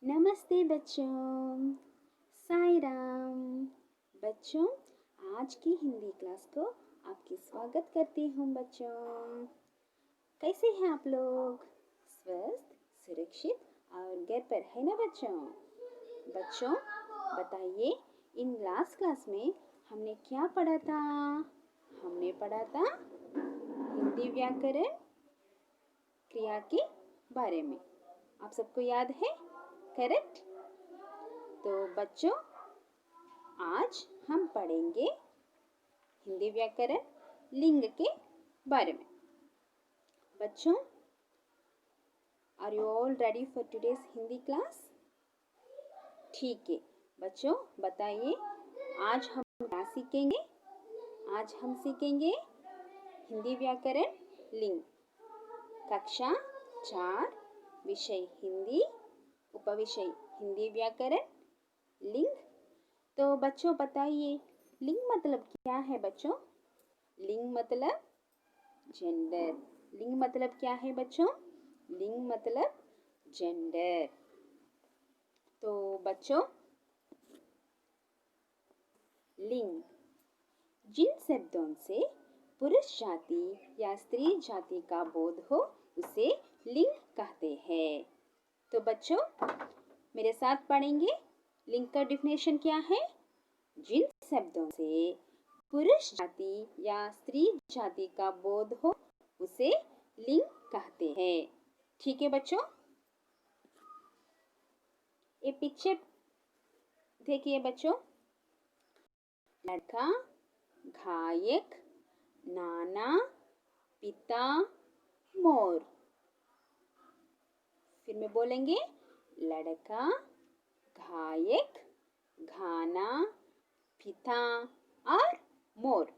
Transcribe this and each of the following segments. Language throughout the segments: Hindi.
नमस्ते बच्चों, साई राम। बच्चों, आज की हिंदी क्लास को आपकी स्वागत करती हूँ। बच्चों, कैसे हैं आप लोग? स्वस्थ, सुरक्षित और घर पर है ना बच्चों? बच्चों, बताइए, इन लास्ट क्लास में हमने क्या पढ़ा था? हमने पढ़ा था हिंदी व्याकरण क्रिया के बारे में। आप सबको याद है? करेक्ट। तो बच्चों, आज हम पढ़ेंगे हिंदी व्याकरण लिंग के बारे में। बच्चों, are you all ready for today's Hindi class? ठीक है बच्चों, बताइए आज हम क्या सीखेंगे? आज हम सीखेंगे हिंदी व्याकरण लिंग, कक्षा 4, विषय हिंदी, उपविषय हिंदी व्याकरण, लिंग। तो बच्चों बताइए, लिंग मतलब क्या है बच्चों? लिंग मतलब जेंडर। लिंग मतलब क्या है बच्चों? लिंग मतलब जेंडर। तो बच्चों, लिंग जिन शब्दों से पुरुष जाति या स्त्री जाति का बोध हो उसे लिंग कहते हैं। तो बच्चों, मेरे साथ पढ़ेंगे। लिंग का डिफिनेशन क्या है? जिन शब्दों से पुरुष जाति या स्त्री जाति का बोध हो उसे लिंग कहते हैं। ठीक है बच्चों, ये पिक्चर देखिए बच्चों। लड़का, घायक, नाना, पिता, मोर। फिर में बोलेंगे, लड़का, घायक, घाना, पिता और मोर।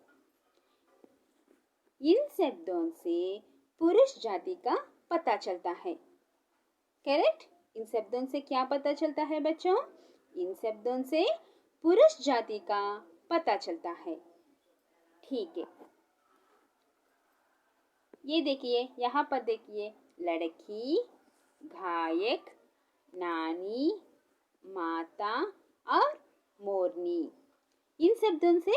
इन शब्दों से पुरुष जाति का पता चलता है। करेक्ट? इन शब्दों से क्या पता चलता है बच्चों? इन शब्दों से पुरुष जाति का पता चलता है। ठीक है, ये देखिए, यहाँ पर देखिए, लड़की, घायक, नानी, माता और मोरनी। इन शब्दों से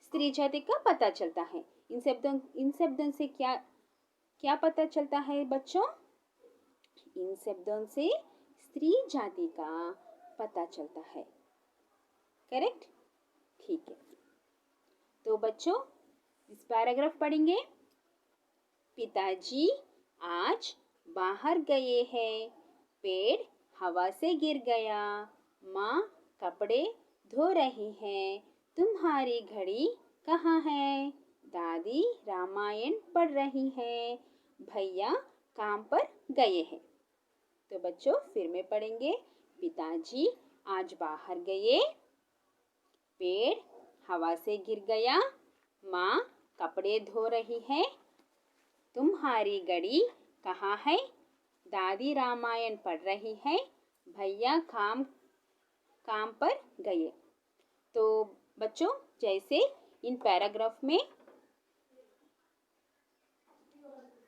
स्त्री जाति का पता चलता है। इन शब्दों से क्या क्या पता चलता है बच्चों? इन शब्दों से स्त्री जाति का पता चलता है। करेक्ट? ठीक है, तो बच्चों इस पैराग्राफ पढ़ेंगे। पिताजी आज बाहर गए हैं, पेड़ हवा से गिर गया, माँ कपड़े धो रही हैं, तुम्हारी घड़ी कहाँ है? दादी रामायण पढ़ रही है, भैया काम पर गए हैं। तो बच्चों फिर में पढ़ेंगे। पिताजी आज बाहर गए, पेड़ हवा से गिर गया, माँ कपड़े धो रही है, तुम्हारी घड़ी कहाँ है? दादी रामायण पढ़ रही है, भैया काम पर गए। तो बच्चों, जैसे इन पैराग्राफ में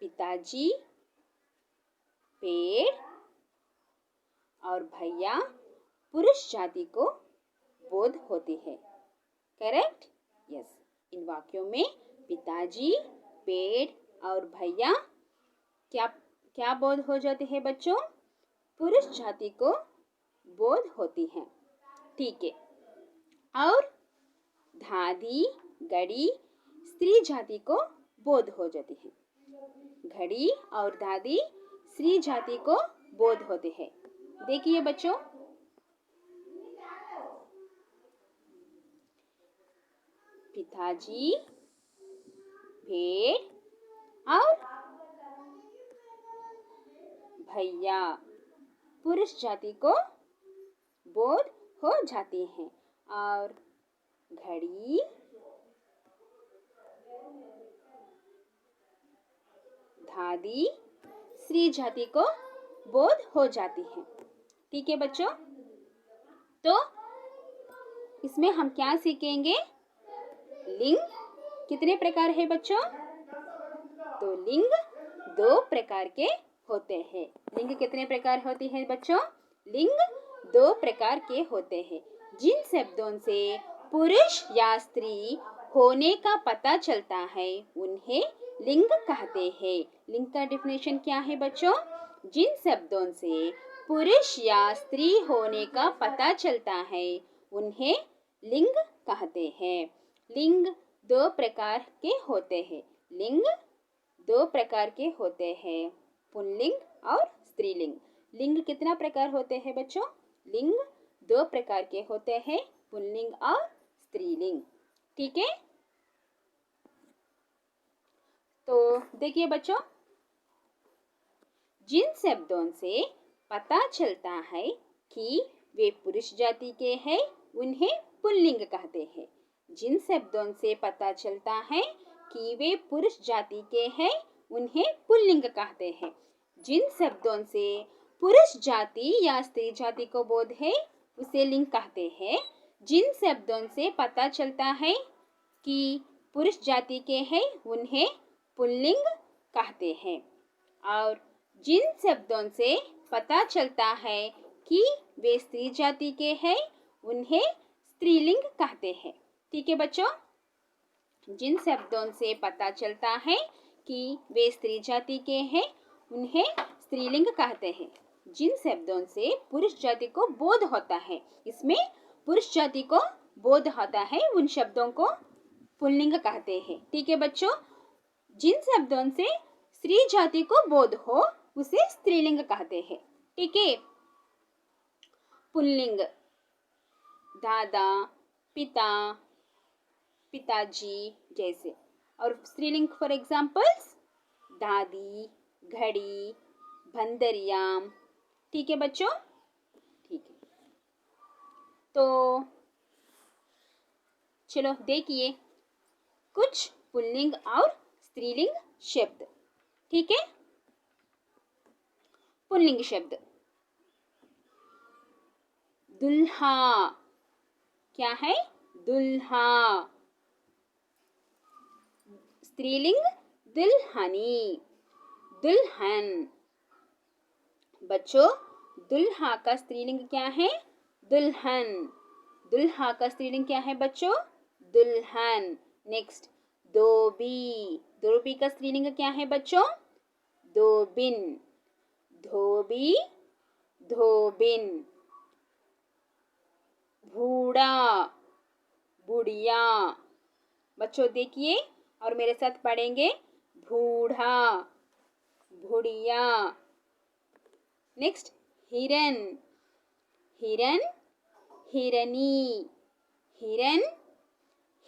पिताजी, पेड़ और भैया पुरुष जाति को बोध होती है। करेक्ट? यस। इन वाक्यों में पिताजी, पेड़ और भैया क्या बोध हो जाते हैं बच्चों? पुरुष जाति को बोध होती है। ठीक है। और दादी, घड़ी स्त्री जाति को बोध हो जाती है। घड़ी और दादी स्त्री जाति को बोध होते हैं। देखिए बच्चों, पिताजी, पेड़ और भैया पुरुष जाति को बोध हो जाती हैं, और घड़ी दादी स्त्री जाति को बोध हो जाती है। ठीक है बच्चों, तो इसमें हम क्या सीखेंगे? लिंग कितने प्रकार है बच्चों? तो लिंग 2 प्रकार के होते हैं। लिंग कितने प्रकार होती है बच्चों? लिंग दो प्रकार के होते हैं। जिन शब्दों से पुरुष या स्त्री होने का पता चलता है उन्हें लिंग कहते हैं। लिंग का डेफिनेशन क्या है बच्चों? जिन शब्दों से पुरुष या स्त्री होने का पता चलता है उन्हें लिंग कहते हैं। लिंग दो प्रकार के होते हैं। लिंग दो प्रकार के होते हैं, पुल्लिंग और स्त्रीलिंग। लिंग कितना प्रकार होते हैं बच्चों? लिंग दो प्रकार के होते हैं, पुल्लिंग और स्त्रीलिंग। ठीक है, तो देखिए बच्चों, जिन शब्दों से पता चलता है कि वे पुरुष जाति के हैं उन्हें पुल्लिंग कहते हैं। जिन शब्दों से पता चलता है कि वे पुरुष जाति के हैं उन्हें पुल्लिंग कहते हैं। जिन शब्दों से पुरुष जाति या स्त्री जाति को बोध है उसे लिंग कहते हैं। जिन शब्दों से पता चलता है कि पुरुष जाति के हैं उन्हें पुल्लिंग कहते हैं। और जिन शब्दों से पता चलता है कि वे स्त्री जाति के हैं उन्हें स्त्रीलिंग कहते हैं। ठीक है बच्चों, जिन शब्दों से पता चलता है कि वे स्त्री जाति के हैं उन्हें स्त्रीलिंग कहते हैं। जिन शब्दों से पुरुष जाति को बोध होता है, इसमें पुरुष जाति को बोध होता है, उन शब्दों को पुल्लिंग कहते हैं। ठीक है बच्चों, जिन शब्दों से स्त्री जाति को बोध हो उसे स्त्रीलिंग कहते हैं। ठीक है, पुल्लिंग दादा, पिता, पिताजी जैसे। और स्त्रीलिंग फॉर एग्जाम्पल्स दादी, घड़ी, भंदरियाम। ठीक है बच्चों, ठीक है, तो चलो देखिए कुछ पुल्लिंग और स्त्रीलिंग शब्द। ठीक है, पुल्लिंग शब्द दुल्हा। क्या है? दुल्हा। स्त्रीलिंग दुल्हनी, दुल्हन। बच्चों, दुल्हा का स्त्रीलिंग क्या है? दुल्हन। दुल्हा का स्त्रीलिंग क्या है बच्चों? दुल्हन। नेक्स्ट, धोबी। धोबी का स्त्रीलिंग क्या है बच्चों? धोबिन। धोबी, धोबिन। बूढ़ा, बुढ़िया। बच्चों देखिए और मेरे साथ पढ़ेंगे, बूढ़ा, बुढ़िया। नेक्स्ट, हिरन। हिरन, हिरनी। हिरन,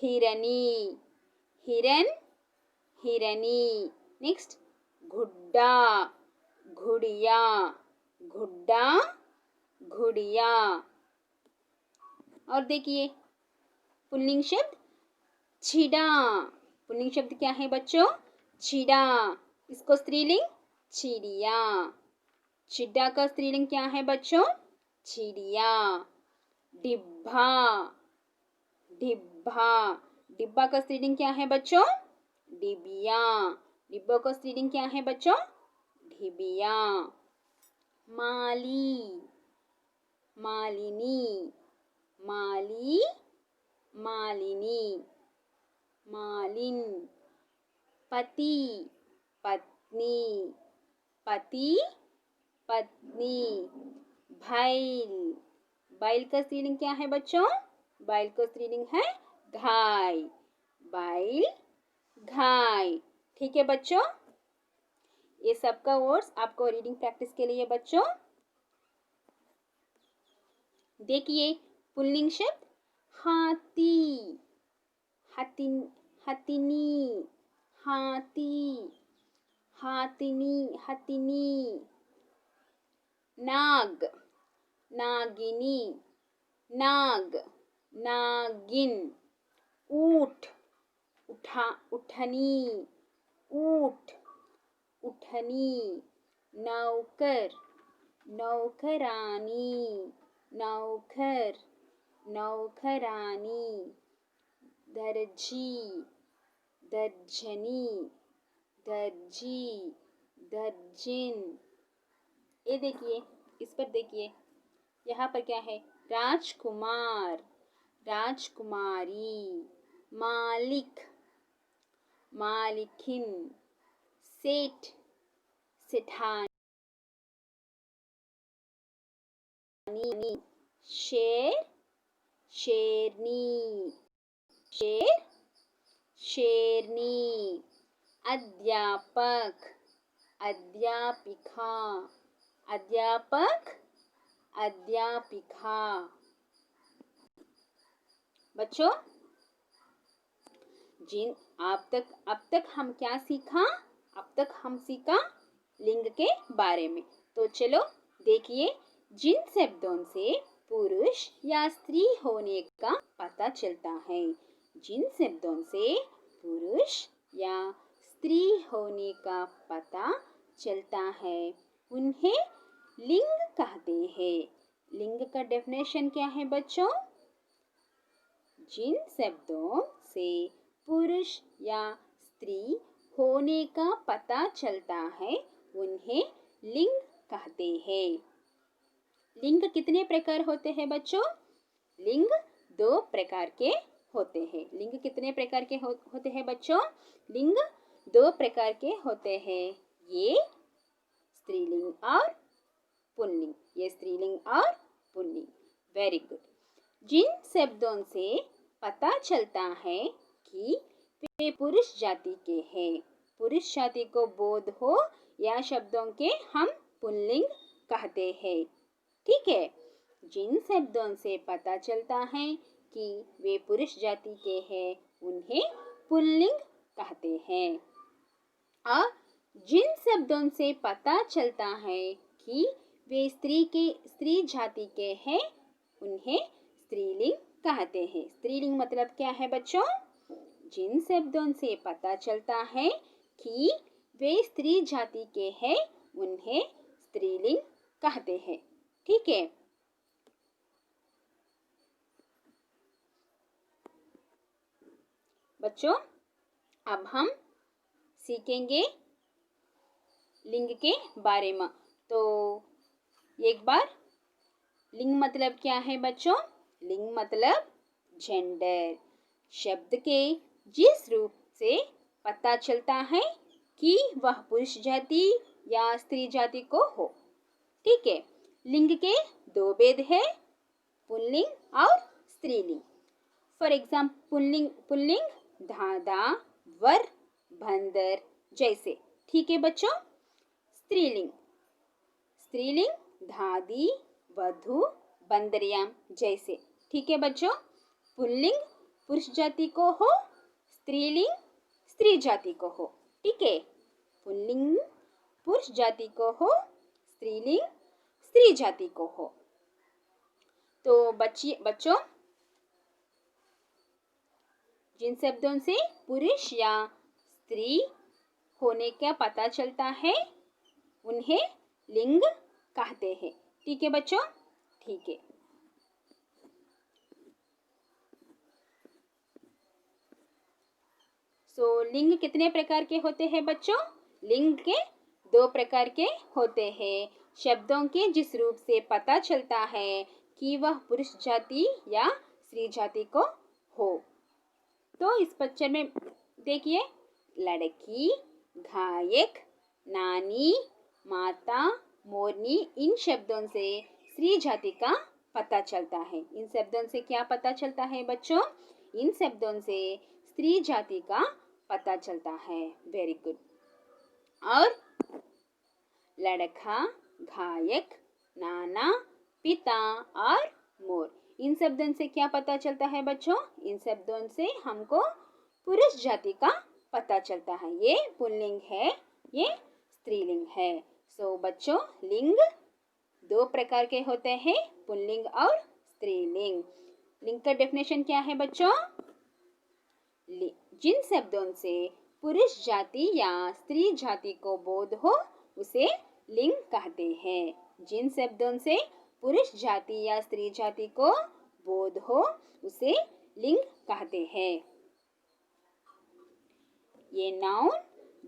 हिरनी। हिरन, हिरनी। नेक्स्ट, गुड्डा, गुड़िया। गुड्डा, गुड़िया। और देखिए पुल्लिंग शब्द छिड़ा। पुल्लिंग शब्द क्या है बच्चों? छिड़ा। इसको स्त्रीलिंग चिड़िया। चिड्डा का स्त्रीलिंग क्या है बच्चों? चिड़िया। डिब्बा, डिब्बा। डिब्बा का स्त्रीलिंग क्या है बच्चों? डिबिया। डिब्बा का स्त्रीलिंग क्या है बच्चों? डिबिया। माली, मालिनी। माली, मालिनी। मालिन। पति, पत्नी। पति, पत्नी। बैल। बैल का स्त्रीलिंग क्या है बच्चों? बैल का स्त्रीलिंग है गाय। बैल, गाय। ठीक है बच्चों, ये सबका वर्ड्स आपको रीडिंग प्रैक्टिस के लिए बच्चों। देखिए पुल्लिंग शब्द हाथी, हतिन, हतिनी। हाथी, हाथिनी, हथिनी। नाग, नागिनी। नाग, नागिन। ऊंट, उठा, उठनी। ऊंट, उठनी। नौकर, नौकरानी। नौकर, नौकरानी। दर्जी, दर्जनी। दर्जी, दर्जिन। ये देखिए, इस पर देखिए, यहाँ पर क्या है? राजकुमार, राजकुमारी, मालिक, मालिकिन, सेठ, सेठानी, शेर, शेरनी, शेर, शेरनी, अध्यापक, अध्यापिका, अध्यापक, अध्यापिका। बच्चों, जिन अब तक हम क्या सीखा? अब तक हम सीखा लिंग के बारे में। तो चलो देखिए, जिन शब्दों से पुरुष या स्त्री होने का पता चलता है, जिन शब्दों से पुरुष या स्त्री होने का पता चलता है, उन्हें लिंग कहते हैं। लिंग का डेफिनेशन क्या है बच्चों? जिन शब्दों से पुरुष या स्त्री होने का पता चलता है, उन्हें लिंग कहते हैं। लिंग कितने प्रकार होते हैं बच्चों? लिंग 2 प्रकार के होते हैं। लिंग कितने प्रकार के होते हैं बच्चों? लिंग 2 प्रकार के होते हैं। ये स्त्रीलिंग और पुल्लिंग। ये स्त्रीलिंग और पुल्लिंग। Very good. जिन शब्दों से पता चलता है कि वे पुरुष जाति के हैं, पुरुष जाति को बोध हो, या शब्दों के हम पुल्लिंग कहते हैं। ठीक है। जिन शब्दों से पता चलता है कि वे पुरुष जाति के हैं, उन्हें पुल्लिंग कहते हैं। और जिन शब्दों से पता चलता है कि वे स्त्री जाति के हैं, उन्हें स्त्रीलिंग कहते हैं। स्त्रीलिंग मतलब क्या है बच्चों? जिन शब्दों से पता चलता है कि वे स्त्री जाति के हैं, उन्हें स्त्रीलिंग कहते हैं। ठीक है। बच्चों, अब हम सीखेंगे लिंग के बारे में। तो एक बार, लिंग मतलब क्या है बच्चों? लिंग मतलब जेंडर। शब्द के जिस रूप से पता चलता है कि वह पुरुष जाति या स्त्री जाति को हो। ठीक है। लिंग के 2 भेद है, पुल्लिंग और स्त्रीलिंग। फॉर एग्जाम्पल, पुल्लिंग धाधा, वर, बंदर जैसे। ठीक है बच्चों। स्त्रीलिंग, स्त्रीलिंग दादी, वधु, बंदरियाम जैसे। ठीक है बच्चों। पुल्लिंग पुरुष जाति को हो, स्त्रीलिंग स्त्री जाति को हो। ठीक है। पुल्लिंग पुरुष जाति को हो, स्त्रीलिंग स्त्री जाति को हो। तो बच्चों, जिन शब्दों से पुरुष या स्त्री होने का पता चलता है, उन्हें लिंग कहते हैं। ठीक है बच्चों। ठीक है। लिंग कितने प्रकार के होते हैं बच्चों? लिंग के 2 प्रकार के होते हैं। शब्दों के जिस रूप से पता चलता है कि वह पुरुष जाति या स्त्री जाति को हो। तो इस पिक्चर में देखिए, लड़की, गायक, नानी, माता, मोरनी, इन शब्दों से स्त्री जाति का पता चलता है। इन शब्दों से क्या पता चलता है बच्चों? इन शब्दों से स्त्री जाति का पता चलता है। Very good. और लड़का, गायक, नाना, पिता और मोर, इन शब्दों से क्या पता चलता है बच्चों? इन शब्दों से हमको पुरुष जाति का पता चलता है। ये पुल्लिंग है, ये स्त्रीलिंग है। बच्चों, लिंग 2 प्रकार के होते हैं, पुल्लिंग और स्त्रीलिंग। लिंग का डेफिनेशन क्या है बच्चों? जिन शब्दों से पुरुष जाति या स्त्री जाति को बोध हो, उसे लिंग कहते हैं। जिन शब्दों से पुरुष जाति या स्त्री जाति को बोध हो, उसे लिंग कहते हैं। ये noun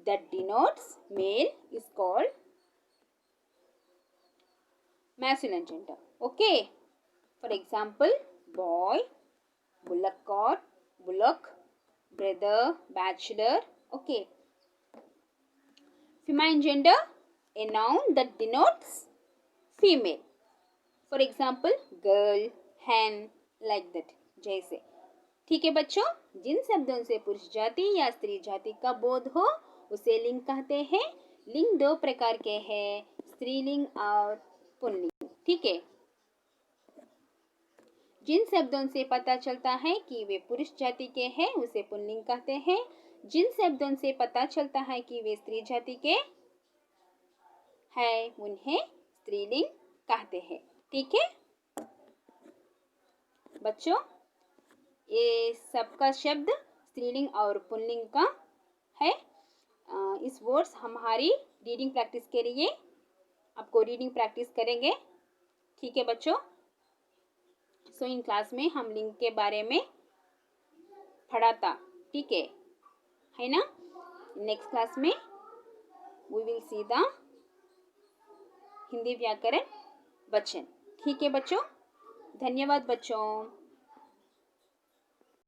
that denotes male is called masculine gender. Okay. For example, boy, bullock, brother, bachelor. Okay. Feminine gender, a noun that denotes female. For example, girl, hen, like that. जैसे ठीक है बच्चों, जिन शब्दों से पुरुष जाति या स्त्री जाति का बोध हो उसे लिंग कहते हैं। लिंग दो प्रकार के हैं, स्त्रीलिंग और पुल्लिंग। ठीक है, जिन शब्दों से पता चलता है कि वे पुरुष जाति के हैं उसे पुल्लिंग कहते हैं। जिन शब्दों से पता चलता है कि वे स्त्री जाति के हैं उन्हें स्त्रीलिंग कहते हैं। ठीक है बच्चों, ये सबका शब्द स्त्रीलिंग और पुल्लिंग का है। इस वर्ड्स हमारी रीडिंग प्रैक्टिस के लिए आपको रीडिंग प्रैक्टिस करेंगे। ठीक है बच्चों, सो इन क्लास में हम लिंग के बारे में पढ़ा था। ठीक है ना। नेक्स्ट क्लास में we will see the Hindi vyakaran vachan. ठीक है बच्चों, धन्यवाद बच्चों।